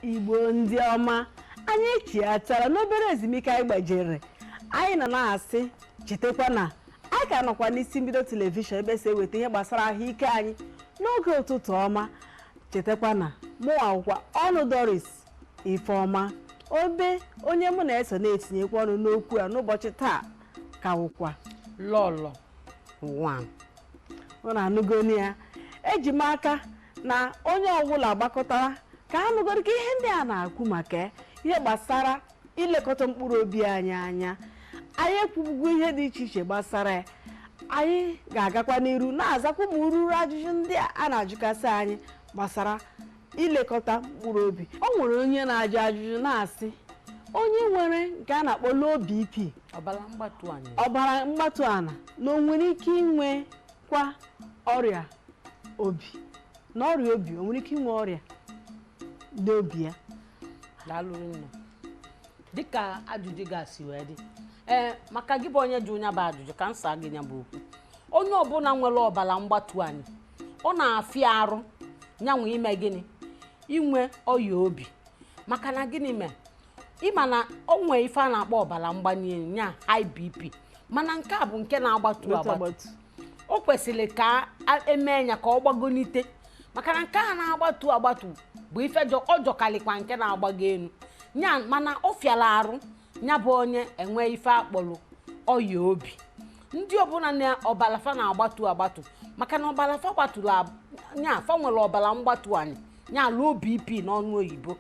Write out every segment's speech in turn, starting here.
Igbo ndị ọma, anyị chiatara n'obere ezumike anyị gbajere. Anyị nọ na-asị chetakwa na anyị ka nọkwa n'isi mbido telivishọn ebe si eweta ihe gbasara ahụike anyị n'oge ụtụtụ ọma. Chetakwa na mụ akwụkwọ ọnụ Doris Ifeọma obe onye mụ na-eso na-etinyekwa ọnụ n'okwu a n'ụbọchị taa ka wụkwa lọlọ nwa. Ọ na-anụgoni ya eji m aka na onye ọbụla gbakọtara ka ha nụgoro ka ihe ndị a na-akwu maka ihe gbasara ilekọta mkpụrụ obi anyị anya. Anyị ekwubugo ihe dị iche iche gbasara ya. Anyị ga-agakwa n'iru na-azakwa ma ururu ajụjụ ndị a na-ajụkasị anyị gbasara ilekọta mkpụrụ obi. O nwere onye na-ajụ ajụjụ na-asị onye nwere nke a na-akpọ low BP, ọbara mgbatu ana, na o nwere ike inwekwa ọrịa obi, na ọrịa obi o nwere ike inwe ọrịa n'obi ya. Daalụ nne. Dịka ajụjụ ga-esi wee dị, maka gị bụ onye ji onye bụ ajụjụ ka m saa gị nya bụ okwu. Onye ọbụla nwere ọbara mgbatu anyị, ọ na-afịa arụ nyanwe ime gịnị inwe ọya obi. Maka na gịnị mee ịma na o nwee ife a na-akpọ ọbara mgbali elu nya high BP, mana nke a bụ nke na-agbatu agbatu. O kwesịrị ka eme ya ka ọ gbagonite, maka na nke a na-agbatu agbatu bụ ife ọ jọkalikwa nke na-agbago elu nya, mana ọ fịara arụ nya bụ onye enwe ife akpọrọ ọya obi. Ndị ọbụla na ọbara fa na-agbatu agbatu, maka na ọbara fa gbatụrụ nya fa nwere ọbara mgbatu anyị nya low BP n'ọnụ oyibo.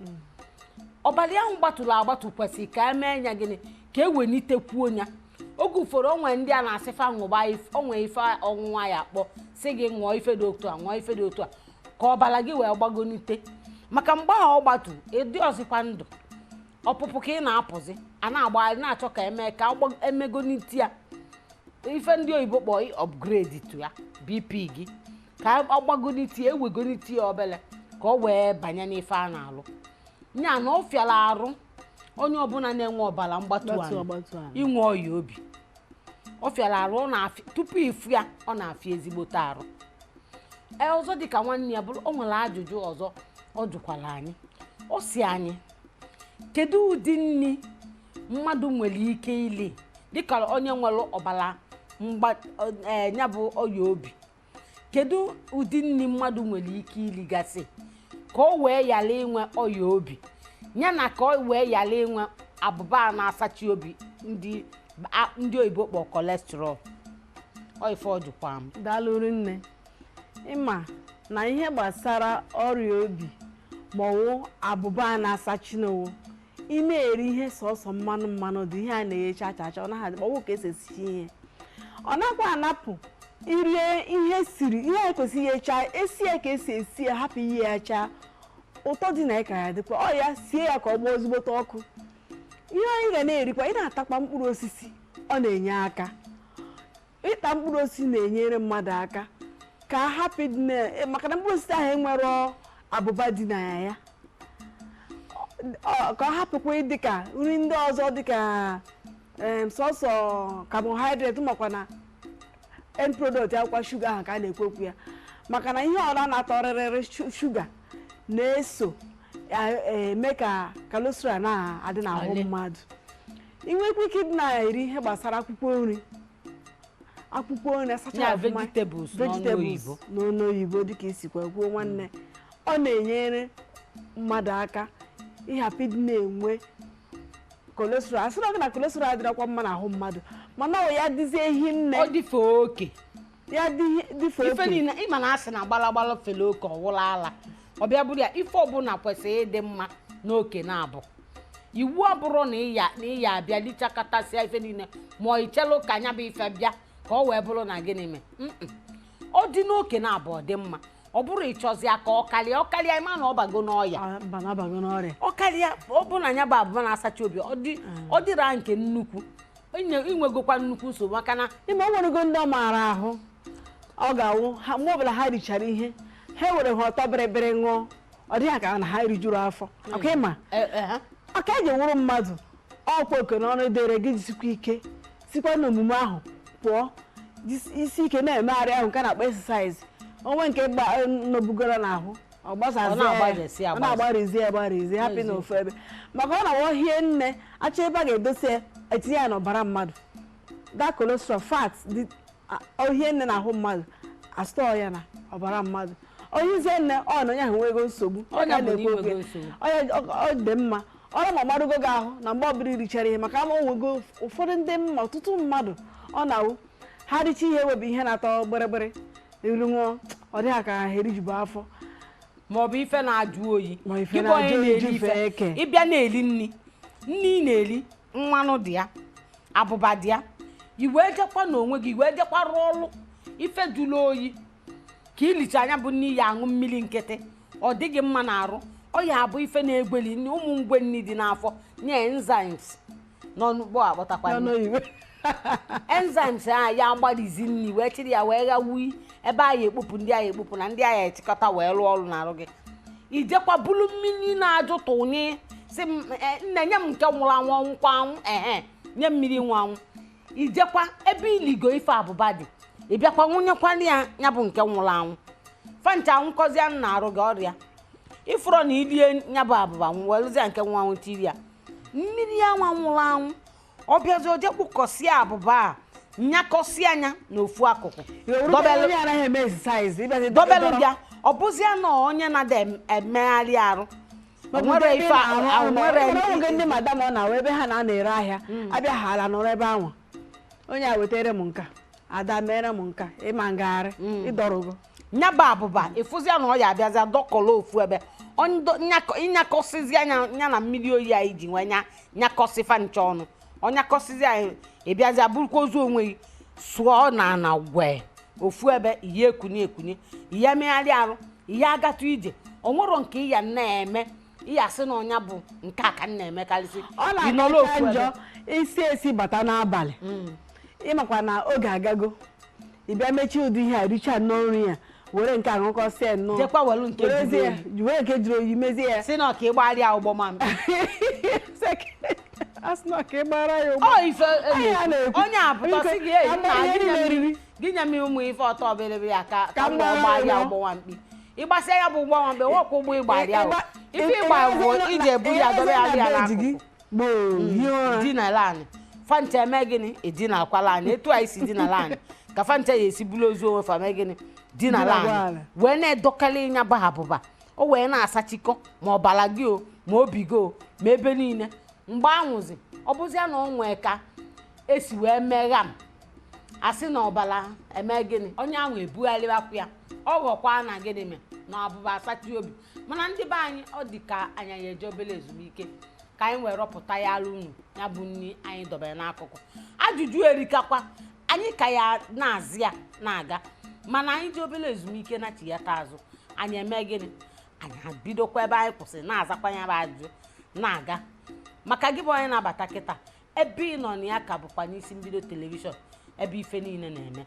Ọbara ahụ gbatụrụ agbatu kwesịrị ka emee ya gịnị ka ewenitekwu ya. Oge ụfọdụ onwe ndị a na-asị fa ṅụba onwe ife ọṅụṅụ ya akpọ si gị ṅụọ ife dị otu a ṅụọ ife dị otu a ka ọbara gị wee gbagonite. Maka mgbe ahụ ọ gbatu ịdị ọzịkwa ndụ ọpụpụ ka ị na-apụzi a na-agbagharị na-achọ ka eme ka emegonite ya ife ndị oyibo kpọọ upgrade to ya BP gị ka ọ gbagonite ya ewegonite ya obele ka ọ wee banye n'ife a na-alụ nya na ọ fịara arụ onye ọbụla na-enwe ọbara mgbatu inwe ọya obi. Ọ fịara arụ tupu ifu ya ọ na-afịa ezigbote arụ. Ọzọ dịka nwanne ya bụrụ o nwere ajụjụ ọzọ ọ jụkwara anyị. Ọ si anyị kedu ụdị nri mmadụ nwere ike ili dịka onye nwere ọbara ya bụ ọya obi. Kedu ụdị nri mmadụ nwere ike iligasị ka o wee yala inwe ọya obi ya na ka o wee yala inwe abụba na-asachi obi ndị oyibo kpọ cholesterol. Ife ọ jụkwa m. Daalụ nne. Ịma na ihe gbasara ọrịa obi maọwụ abụba na-asachi n'owo ị na-eri ihe sọsọ mmanụ dị ihe a na-eghecha achacha ọ naghị adị ọwụ ka esi esi ihe. Ọ nakwa anapụ irie ihe siri ihe ekwesịghị echa esi ya ka esi esi ya hapụ ihe ya chaa ụtọ dị na ya ka ya dịkwa ọ ya sie ya ka ọ gbaa ezigbote ọkụ. Ihe anyị ga na-erikwa ị na-atakwa mkpụrụ osisi ọ na-enye aka. Ịta mkpụrụ osisi na-enyere mmadụ aka ka hapụ dị maka na mkpụrụ osisi ahụ enwere abụba dị na ya ka ọ hapụkwa dịka nri ndị ọzọ dịka sọsọ carbohydrate makwa na end product akwụkwọ shuga ahụ ka a na-ekwu okwu ya. Maka na ihe ọla na-atọ ọrịrịrị shuga na-eso eme ka cholesterol na-adị n'ahụ mmadụ. Inwekwa ike ịdị na-eri ihe gbasara akwụkwọ nri asacha vegetables n'ọnụ oyibo dịka isikwa kwuo nwanne. Ọ na-enyere mmadụ aka ịhapụ ịdị na-enwe cholesterol. Asị na cholesterol adịrakwa mma n'ahụ mmadụ mana ọ ya dịzie ehi nne ọ dịfe oke ya dịfe oke. Ife niile ịma na asị na gbalagbala fele oke ọwụla ala ọ bịa bụrụ ya ife ọbụla kwesịrị ịdị mma n'oke na-abụ. Iwu abụrụ na ịya abịa lichakatasịa ife niile ma ọ ichelu ka anya bụ ife bịa ka ọ wee bụrụ na gịnị mee ọ dị n'oke na-abụ ọ dị mma. Ọ bụrụ ịchọzịa ka ọkarịa ịma na ọ bago n'ọya ọ karịa ọ bụ na ya bụ abụba na-asacha obi ọ dịra nke nnukwu inwegokwa nnukwu nsogbu. Maka na ime o nwerego ndị ọ maara ahụ ọ ga-awụ mgbe ọbụla ha richara ihe ha were ha ọtọ bịrịbịrị ṅụọ ọ dịghị ka na ha rijuru afọ. Ọka ịma ọka eji nwụrụ mmadụ ọkwa oke n'ọnụ dere gị jisikwa ike sikwa n'omume ahụ pụọ isi ike na-emegharị ahụ nke na-akpọ exercise onwe nke nọbugoro n'ahụ ọ na-agbarizi hapụ n'ofu ebe maka ọ na-awọ hie nne achọ ebe a ga-edosi etinye ya n'ọbara mmadụ that cholesterol fat ohie nne na-ahụ mmadụ astọọ ya na ọbara mmadụ ohizie nne ọ na onye ahụ nwego nsogbu ọ na-ekwu oge ọ dị mma ọrụ ma ọmarụgo gị ahụ na mgbe ọbụla irichara ihe maka ama onwego ụfọdụ ndị mma ọtụtụ mmadụ ọ na-awụ ha richa ihe ewebụ ihe na-atọ gbịrịgbịrị iru ṅụọ ọ dịghị ka ha erijubu afọ maọbụ ife na-ajụ oyi ịbịa na-eli nri ị na-eli mmanụ dị ya abụba dị ya iwee jekwa n'onwe gị iwee jekwa rụọ ọrụ ife jụrụ oyi ka ilicha anya bụ nri ya aṅụ mmiri nkịtị ọ dịghị mma na-arụ ọ ya abụ ife na-egweli nri ụmụ ngwe nri dị n'afọ nye enzymes n'ọnụgbo akpọtakwa enzymes a ya agbarizi nri wee chịrị ya wee ghawu ebe anyị ekpopụ ndị anyị ekpopụ na ndị anyị echịkọta wee rụọ ọrụ na-arụ gị ijekwa bulu mmiri na-ajụ tụnye si nne nye m nke nwụrụ anwụ nkwa anwụ nye mmiri nwa anwụ ijekwa ebe iligo ife abụba dị ịbịakwa nwụnyekwala ya bụ nke nwụrụ anwụ fancha nwụkọzi anụ na-arụ gị ọrịa ifụrọ na ilie ya bụ abụba welụzia nke nwa anwụ tiri ya mmiri ya nwa nwụrụ anwụ ọ bịazi oje kpụkọsịa abụba a nyakọsịa anya n'ofu akụkụ dobelụ bịa ọ bụzia na onye na-emegharị arụ nwere ndị madam ọ na-awa ebe ha na-ere ahịa abịa ha ala nọrọ ebe ahụ onye a wetara m nka ada mere m nka ịma ngagharị ịdọrọgo nyaba abụba ịfụzia na ọ ya abịazịa dọkọla ofu ebe ịnyakọsịzi anya ya na mmiri oyi anyị ji nwee nyakọsịfa ncha ọnụ ọnyakọsịzi anyị ịbịazịa bụrụkwa ozu onwe gị sụọ na gwe ofu ebe ihe ekunye ihe megharị arụ ihe agatụ ije o nwero nke ịya na-eme ịya sị na ọnya bụ nke a ka m na-emekarịsị ọ na-aka njọ esi bata n'abalị ịmakwa na oge agago ịbịa mechie ụdị ihe a richa nnọọ nri ya were nke aṅụkọsịa nnọọ jekwa were nke were nke jiri oyi mezie ya si na ọka ịgbarịa ụgbọ ma mkpi onye apụtasị gị gị nye m ụmụ ife ọtọ bịrịbịrị ya ka mgbe ọgbarịa ụgbọnwa mkpi ịgbasịa ya bụ ụgbọnwa mkpi nwekwa ụgbọ ịgbarịa ife ịgba bụ iji ebu ya dobe ya n'akụkụ dinala anyị fanta eme gịnị edinakwala anyị etu anyị si dinala anyị ka fanta ya esi bụrụ ozu onwe fa mee gịnị dinala anyị wee na-edọkali ịnya bụ abụba o wee na-asachikọ ma ọbara gị o ma obi gị o ma ebe niile mgbe anwụzi ọ bụzia na ọ nwee ka esi wee megha m asị na ọbara eme gịnị onye ahụ ebugharịwakwu ya ọ ghọkwa na gịnị me na abụba asachi obi mana ndị be anyị ọ dị ka anya ya eje obere ezumike ka anyị wee rọpụta ya alụ unu ya bụ nri anyị dobere n'akụkụ ajụjụ erikakwa anyị ka ya na-azị ya na-aga mana anyị ji obere ezumike na chi ya taa azụ anyị eme gịnị anyị bidokwa ebe anyị kwụsịrị na-azakwa ya bụ ajụjụ na-aga maka gị bụ onye na-abata kịta ebe ị nọ na ya ka bụkwa n'isi mbido telivishọn ebe ife niile na-eme